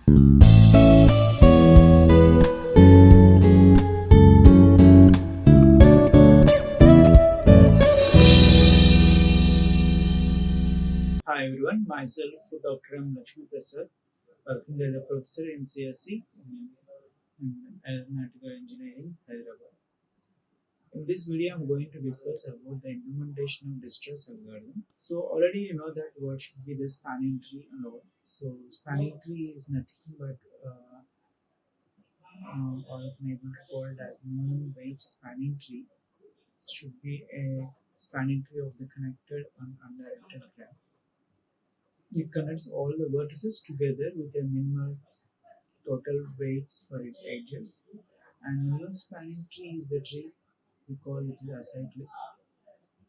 Hi everyone, myself Dr. Lakshmi Prasad, working as a professor in CSC in Aeronautical Engineering, Hyderabad. In this video, I'm going to discuss about the implementation of distress algorithm. So already you know that what should be the spanning tree and all. So spanning tree is nothing but or maybe called as minimum weight spanning tree. Should be a spanning tree of the connected and undirected graph. It connects all the vertices together with a minimal total weights for its edges. And minimum spanning tree is the tree we call it acyclic.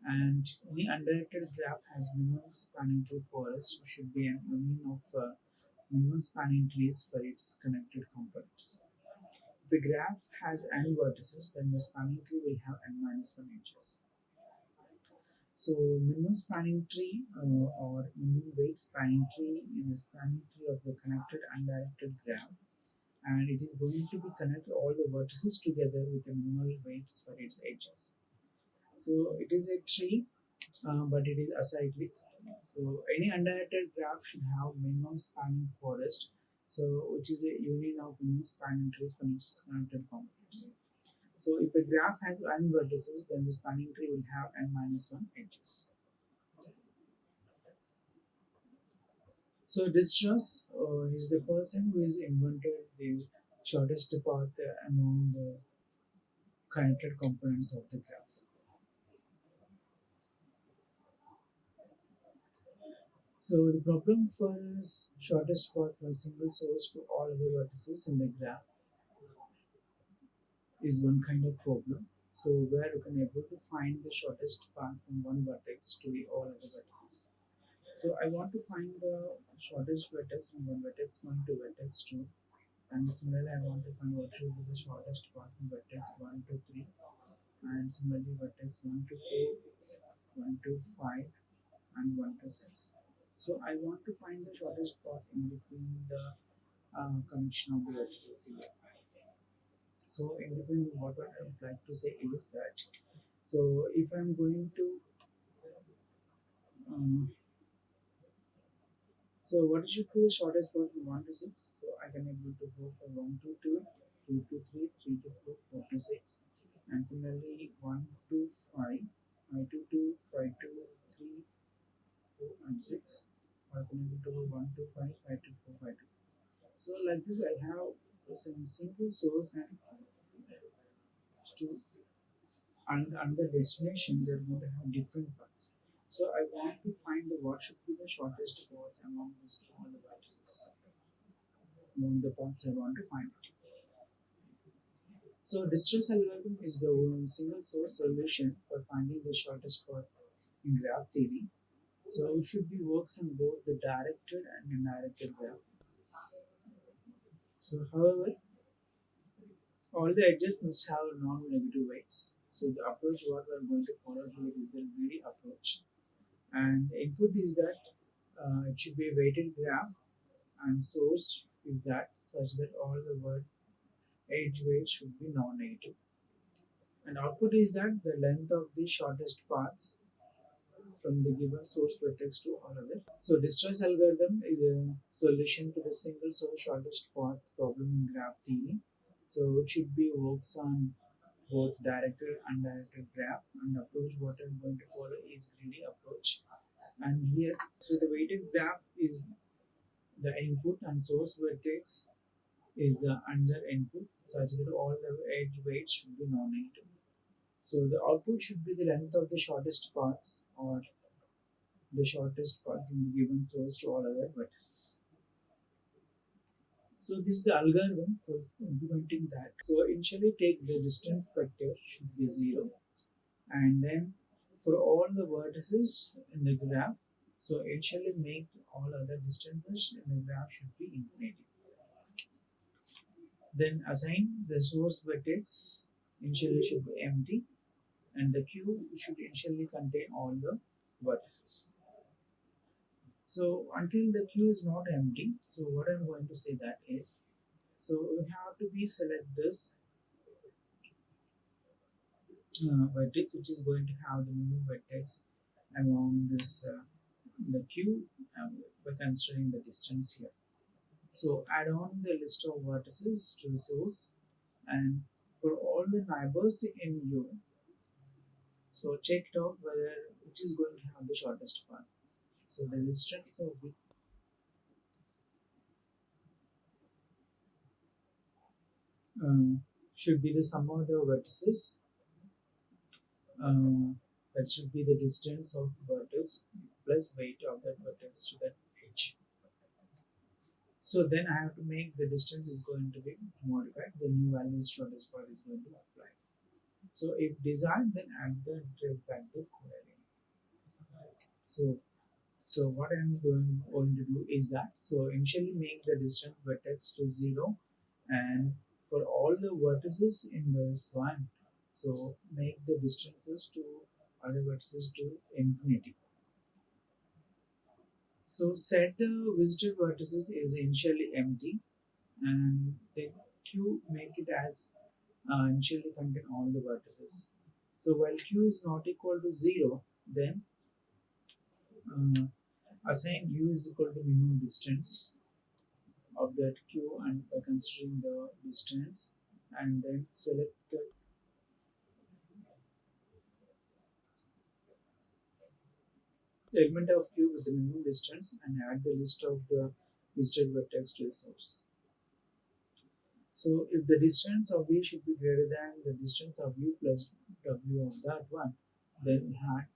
And any undirected graph has minimum spanning tree forest should be an union of minimum spanning trees for its connected components. If a graph has n vertices, then the spanning tree will have n minus 1 edges. So minimum spanning tree or minimum weight spanning tree is the spanning tree of the connected undirected graph, and it is going to be connect all the vertices together with the minimal weights for its edges. So it is a tree, but it is acyclic. So any undirected graph should have minimum spanning forest, so which is a union of minimum spanning trees for its connected components. So if a graph has n vertices, then the spanning tree will have n minus 1 edges. So Dijkstra is the person who has invented the shortest path among the connected components of the graph. So the problem for is shortest path from single source to all other vertices in the graph is one kind of problem. So where you can able to find the shortest path from one vertex to the all other vertices. So I want to find the shortest vertex from one vertex 1 to vertex 2, and similarly I want to find what should be the shortest path from vertex 1 to 3, and similarly vertex 1 to 4, 1 to 5, and 1 to 6. So I want to find the shortest path in between the connection of the vertices here. So in between, what I would like to say is that, so if I'm going to um, so what should be the shortest path from 1 to 6? So I can able to go from 1 to 2, 2 to 3, 3 to 4, 4 to 6, and similarly 1 to 5, 5 to 2, 5 to 3, 4 and 6. Or I can able to go 1 to 5, 5 to 4, 5 to 6. So like this, I have some single source and to and the destination they're going to have different paths. So I want to find the what should be the shortest path among this all the vertices. Among the paths I want to find it. So distress algorithm is the one single source solution for finding the shortest path in graph theory. So it should be works on both the directed and indirected graph. So however, all the edges must have non-negative weights. So the approach what we are going to follow here is the greedy approach. And the input is that it should be a weighted graph, and source is that such that all the word edge weights should be non-negative. And output is that the length of the shortest paths from the given source vertex to all other. So distress algorithm is a solution to the single source shortest path problem in graph theory. So it should be works on both directed and undirected graph, and approach what I'm going to follow is greedy approach. And here, so the weighted graph is the input and source vertex is the under input such that all the edge weights should be non-negative. So the output should be the length of the shortest paths or the shortest path from the given source to all other vertices. So this is the algorithm for implementing that. So initially take the distance vector should be 0, and then for all the vertices in the graph, so initially make all other distances in the graph should be infinity. Then assign the source vertex initially should be empty, and the queue should initially contain all the vertices. So until the queue is not empty, so what I'm going to say that is, so we have to be select this vertex which is going to have the minimum vertex among this the queue by considering the distance here. So add on the list of vertices to the source, and for all the neighbors in U, so check it out whether which is going to have the shortest path. So the distance of the should be the sum of the vertices. Uh, that should be the distance of vertex plus weight of that vertex to that edge. So then I have to make the distance is going to be modified. The new value is shortest path is going to apply. So if desired, then add the trace back the query. So what I'm going to do is that, so initially make the distance vertex to 0, and for all the vertices in this one, so make the distances to other vertices to infinity. So set the visited vertices is initially empty, and the queue make it as initially contain all the vertices. So while q is not equal to 0, then uh, assign u is equal to minimum distance of that queue, and by considering the distance, and then select the element of queue with the minimum distance and add the list of the visited vertex to the source. So if the distance of v should be greater than the distance of u plus w of that one, then we have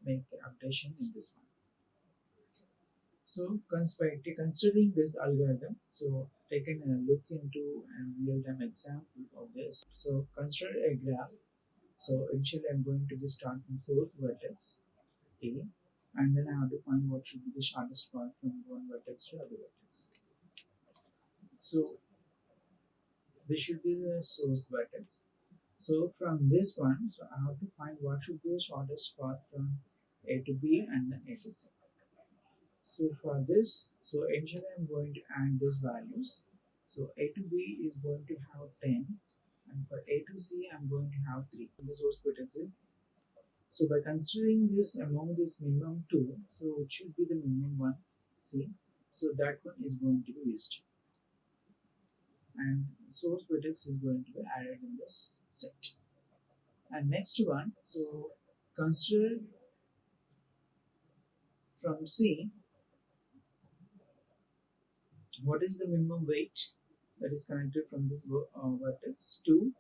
make the updation in this one. So considering this algorithm, so taking a look into a real-time example of this. So consider a graph. So initially I'm going to be start from source vertex A, and then I have to find what should be the shortest path from one vertex to other vertex. So this should be the source vertex. So from this one, so I have to find what should be the shortest path from A to B and then A to C. So for this, so initially I'm going to add these values. So A to B is going to have 10, and for A to C I'm going to have 3. The source vertex is, so by considering this among this minimum 2, so it should be the minimum one C. So that one is going to be visited, and source vertex is going to be added in this set. And next one, so consider from C what is the minimum weight that is connected from this vertex 2,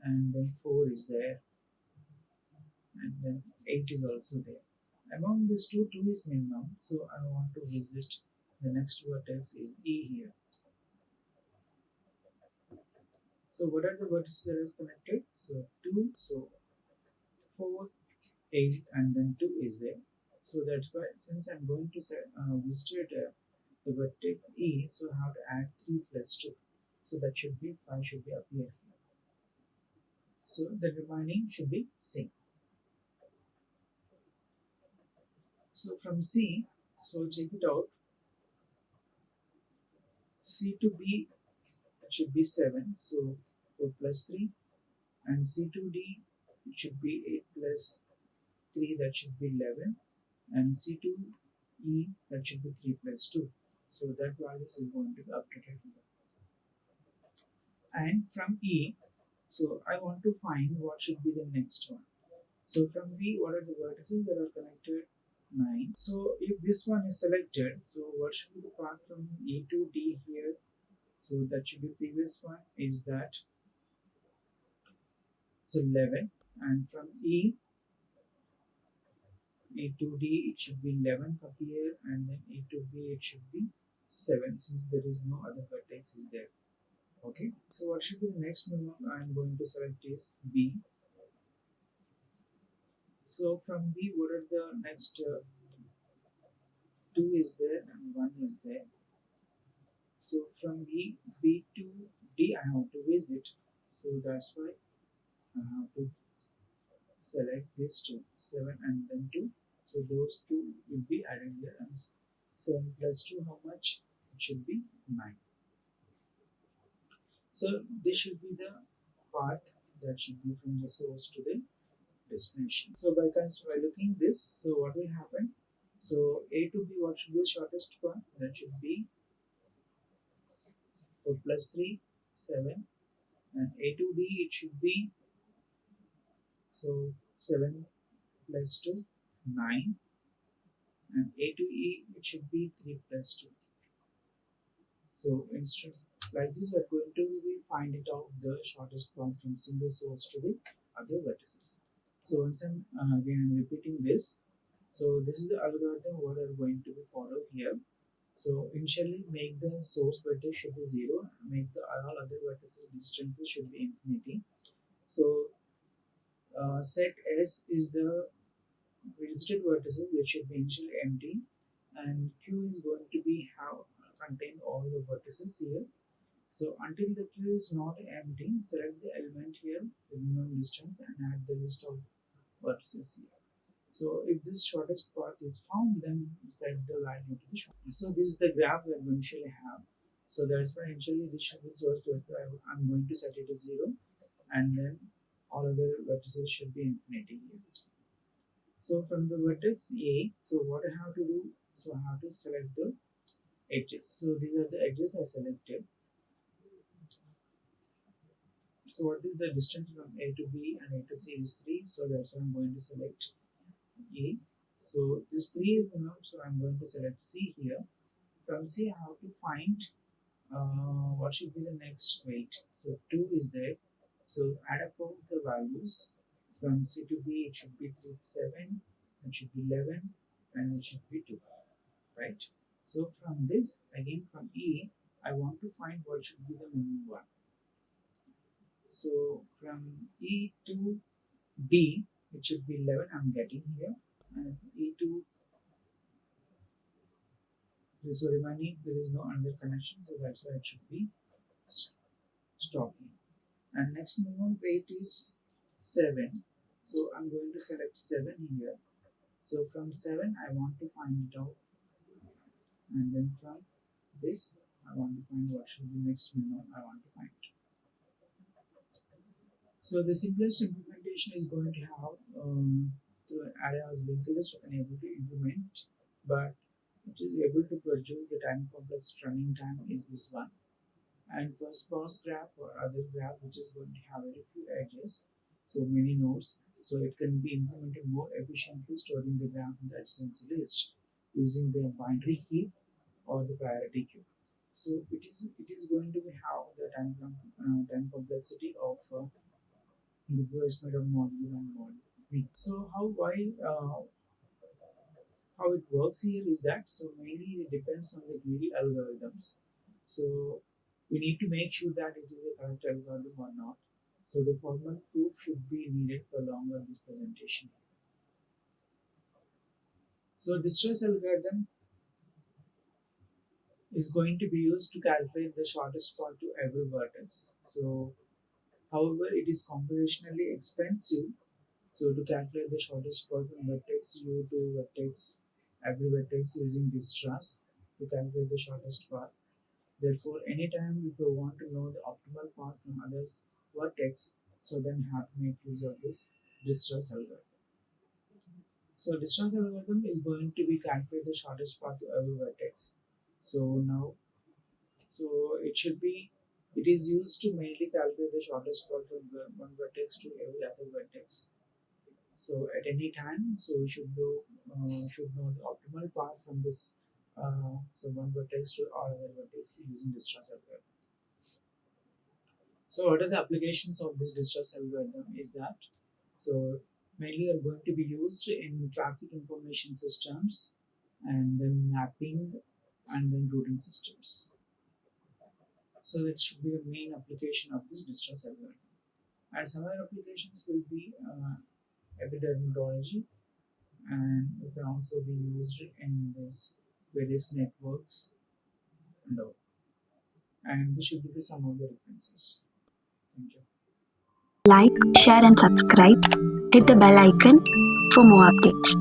and then 4 is there, and then 8 is also there. Among these two, 2 is minimum, so I want to visit the next vertex is E here. So what are the vertices that is connected? So 2, so 4, 8, and then 2 is there. So that's why, since I'm going to visit the vertex E, so I have to add 3 plus 2. So that should be 5 should be appear here. So the remaining should be C. So from C, so check it out. C to B should be 7, so 4 plus 3, and C to D it should be 8 plus 3, that should be 11, and C to E that should be 3 plus 2. So that values is going to be updated here. And from E, so I want to find what should be the next one. So from V, what are the vertices that are connected? 9. So if this one is selected, so what should be the path from E to D here? So that should be previous one is that, so 11, and from A to D it should be 11 up here, and then A to B it should be 7, since there is no other vertex is there. Okay, so what should be the next minimum I'm going to select is B. So from B, what are the next 2 is there and 1 is there. So from B to D I have to visit, so that's why I have to select this two, 7 and then 2. So those two will be added here, and 7 plus 2, how much? It should be 9. So this should be the path that should be from the source to the destination. So by looking this, so what will happen? So A to B, what should be the shortest path? That should be 4 plus 3, 7, and A to D, it should be, so 7 plus 2, 9, and A to E, it should be 3 plus 2. So instead like this, we are going to be find it out the shortest path from single source to the other vertices. So once I'm repeating this. So this is the algorithm what are going to be followed here. So initially make the source vertex should be 0, make the all other vertices distances should be infinity. So set S is the visited vertices that should be initially empty, and Q is going to be have contain all the vertices here. So until the queue is not empty, select the element here, the minimum distance, and add the list of vertices here. So if this shortest path is found, then set the value to the shortest. So this is the graph we are going to have. So that's why initially this should be source vector. I'm going to set it to 0, and then all other vertices should be infinity here. So from the vertex A, so what I have to do? So I have to select the edges. So these are the edges I selected. So what is the distance from A to B and A to C is 3. So that's why I'm going to select A. So this 3 is enough. So I'm going to select C here. From C, I have to find what should be the next weight. So 2 is there. So add up all the values. From C to B, it should be 3, 7. It should be 11. And it should be 2. Right? So from this, again from E, I want to find what should be the minimum one. So from E to B, it should be 11. I'm getting here, and E to, so remaining there is no other connection, so that's why it should be stopping. And next minimum weight is 7. So I'm going to select 7 here. So from 7, I want to find it out, and then from this, I want to find what should be next minimum I want to find. So the simplest implementation is going to have the areas linked list and able to implement, but it is able to produce the time complex running time is this one. And for sparse graph or other graph which is going to have very few edges, so many nodes, so it can be implemented more efficiently storing the graph in the adjacency list using the binary heap or the priority queue. So it is going to be how the time complexity of the estimate of module and module. So how it works here is that, so mainly it depends on the greedy algorithms. So we need to make sure that it is a correct algorithm or not. So the formal proof should be needed for longer this presentation. So distress algorithm is going to be used to calculate the shortest path to every vertex. So however, it is computationally expensive. So to calculate the shortest path from vertex U to vertex, every vertex using Dijkstra's to calculate the shortest path. Therefore, anytime if you want to know the optimal path from other vertex, so then you have to make use of this Dijkstra's algorithm. So Dijkstra's algorithm is going to be calculate the shortest path to every vertex. So now, so it is used to mainly calculate the shortest path from one vertex to every other vertex. So at any time, so we should know the optimal path from this so one vertex to all other vertex using Dijkstra's algorithm. So what are the applications of this Dijkstra's algorithm is that, so mainly are going to be used in traffic information systems and then mapping and then routing systems. So that should be the main application of this Dijkstra's algorithm. And some other applications will be epidemiology, and it can also be used in this various networks and all. And this should be some of the references. Thank you. Like, share and subscribe. Hit the bell icon for more updates.